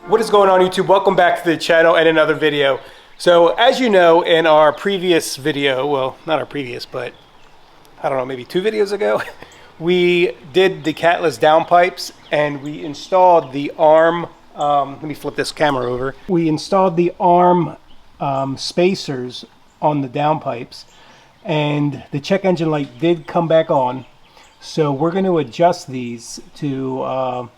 What is going on, YouTube? Welcome back to the channel and another video. So as you know, in our previous video, well, not our previous, but I don't know, maybe 2 videos ago, we did the Catless Downpipes and we installed the arm, let me flip this camera over. We installed the arm spacers on the downpipes, and the check engine light did come back on. So we're going to adjust these to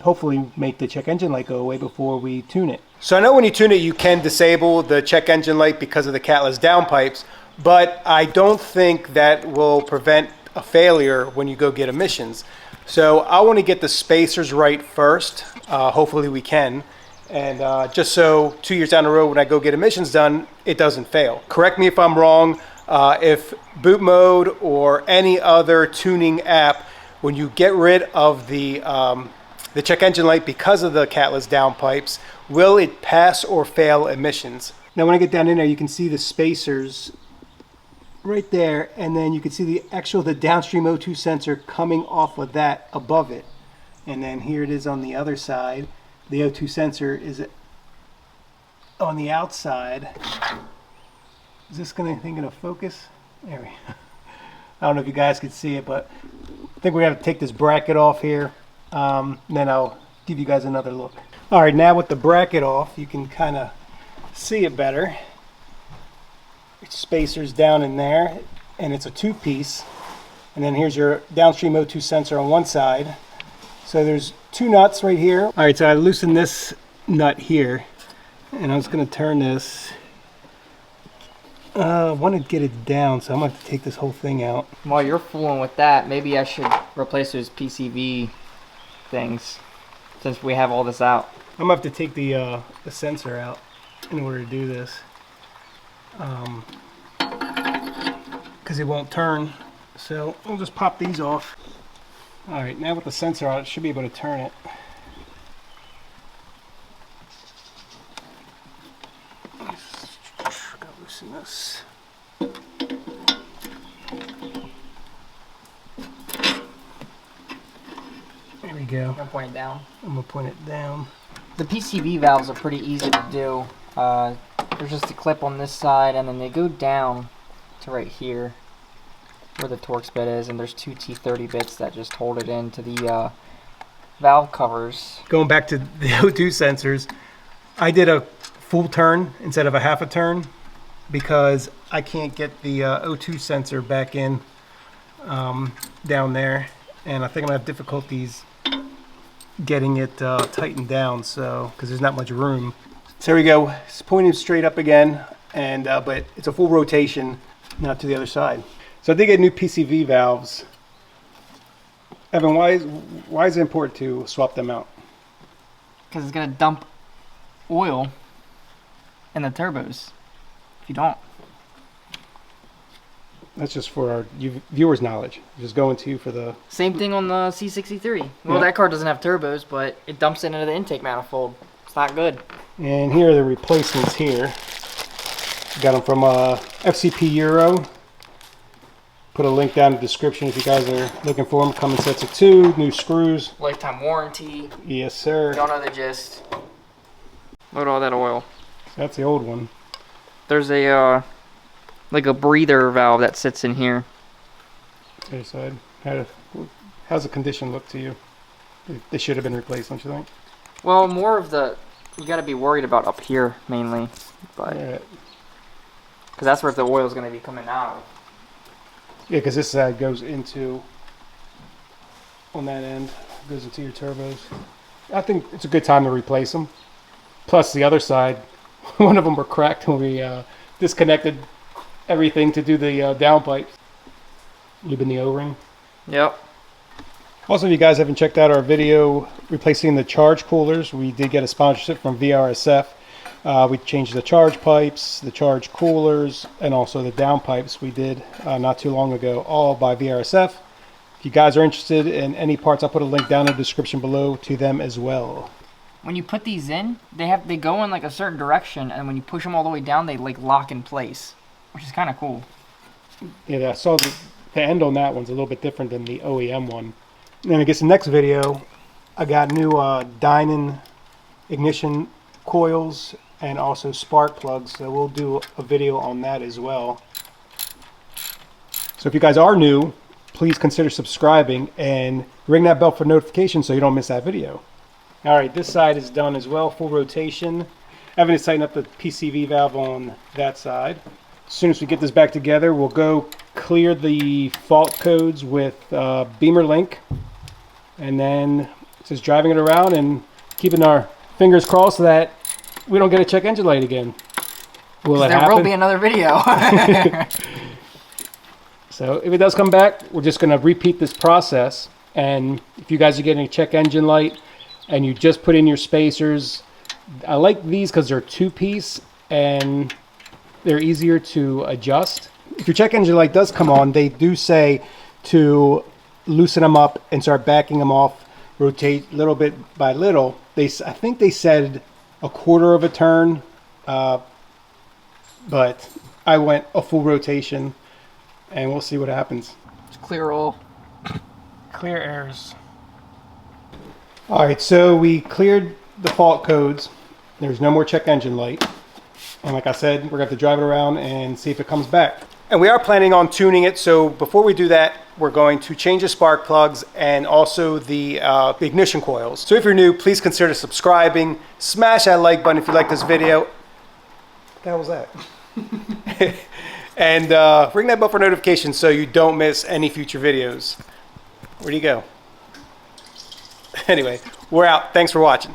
hopefully make the check engine light go away before we tune it. So I know when you tune it you can disable the check engine light because of the Catless Downpipes, but I don't think that will prevent a failure when you go get emissions. So I want to get the spacers right first. Hopefully we can, and just so 2 years down the road when I go get emissions done, it doesn't fail. Correct me if I'm wrong. If boot mode or any other tuning app, when you get rid of the check engine light because of the Catless Downpipes, will it pass or fail emissions? Now when I get down in there, you can see the spacers right there, and then you can see the downstream O2 sensor coming off of that above it. And then here it is on the other side. The O2 sensor is on the outside. Is this gonna focus? There we go. I don't know if you guys can see it, but I think we're gonna have to take this bracket off here. Then I'll give you guys another look. All right, now with the bracket off, you can kind of see it better. Spacers down in there, and it's a 2-piece. And then here's your downstream O2 sensor on one side. So there's 2 nuts right here. All right, so I loosened this nut here, and I was going to turn this. I want to get it down, so I'm going to have to take this whole thing out. While you're fooling with that, maybe I should replace those PCV things since we have all this out. I'm going to have to take the sensor out in order to do this. Because it won't turn. So we'll just pop these off. Alright, now with the sensor on, it should be able to turn it. Gotta loosen this. There we go. I'm gonna point it down. I'm gonna point it down. The PCV valves are pretty easy to do. There's just a clip on this side, and then they go down to right here where the Torx bit is, and there's 2 T30 bits that just hold it into the valve covers. Going back to the O2 sensors, I did a full turn instead of a half a turn because I can't get the O2 sensor back in down there, and I think I'm gonna have difficulties getting it tightened down, so because there's not much room. So there we go. It's pointing straight up again, and but it's a full rotation now to the other side. So I did get new PCV valves. Evan, why is it important to swap them out? Because it's gonna dump oil in the turbos if you don't. That's just for our viewers' knowledge. Just going to you for the... Same thing on the C63. Well, that car doesn't have turbos, but it dumps it into the intake manifold. It's not good. And here are the replacements here. Got them from FCP Euro. Put a link down in the description if you guys are looking for them. Come in sets of 2, new screws. Lifetime warranty. Yes, sir. Don't know the gist. Load all that oil. That's the old one. There's a like a breather valve that sits in here. Other side. How's the condition look to you? They should have been replaced, don't you think? Well, more of the, you got to be worried about up here mainly, but because that's where the oil is going to be coming out. Yeah, because this side goes into, on that end, goes into your turbos. I think it's a good time to replace them. Plus the other side, one of them were cracked when we disconnected everything to do the downpipes. Lubing the O-ring. Yep. Also, if you guys haven't checked out our video replacing the charge coolers, we did get a sponsorship from VRSF. We changed the charge pipes, the charge coolers, and also the downpipes we did not too long ago, all by VRSF. If you guys are interested in any parts, I'll put a link down in the description below to them as well. When you put these in, they go in like a certain direction, and when you push them all the way down, they like lock in place, which is kind of cool. Yeah, I saw the end on that one's a little bit different than the OEM one. And then I guess the next video, I got new Dynon ignition coils and also spark plugs. So we'll do a video on that as well. So if you guys are new, please consider subscribing and ring that bell for notifications so you don't miss that video. All right, this side is done as well, full rotation. Evan is tightening up the PCV valve on that side. As soon as we get this back together, we'll go clear the fault codes with Beamer Link, and then just driving it around and keeping our fingers crossed that we don't get a check engine light again. Will it happen? There will be another video. So if it does come back, we're just going to repeat this process. And if you guys are getting a check engine light and you just put in your spacers, I like these because they're two-piece and they're easier to adjust. If your check engine light does come on, they do say to loosen them up and start backing them off, rotate little bit by little. I think they said a quarter of a turn, but I went a full rotation, and we'll see what happens. It's clear all. Clear errors. All right, so we cleared the fault codes. There's no more check engine light. And like I said, we're going to have to drive it around and see if it comes back. And we are planning on tuning it, so before we do that, we're going to change the spark plugs and also the ignition coils. So if you're new, please consider subscribing. Smash that like button if you like this video. What the hell was that? And ring that bell for notifications so you don't miss any future videos. Where'd he go? Anyway, we're out. Thanks for watching.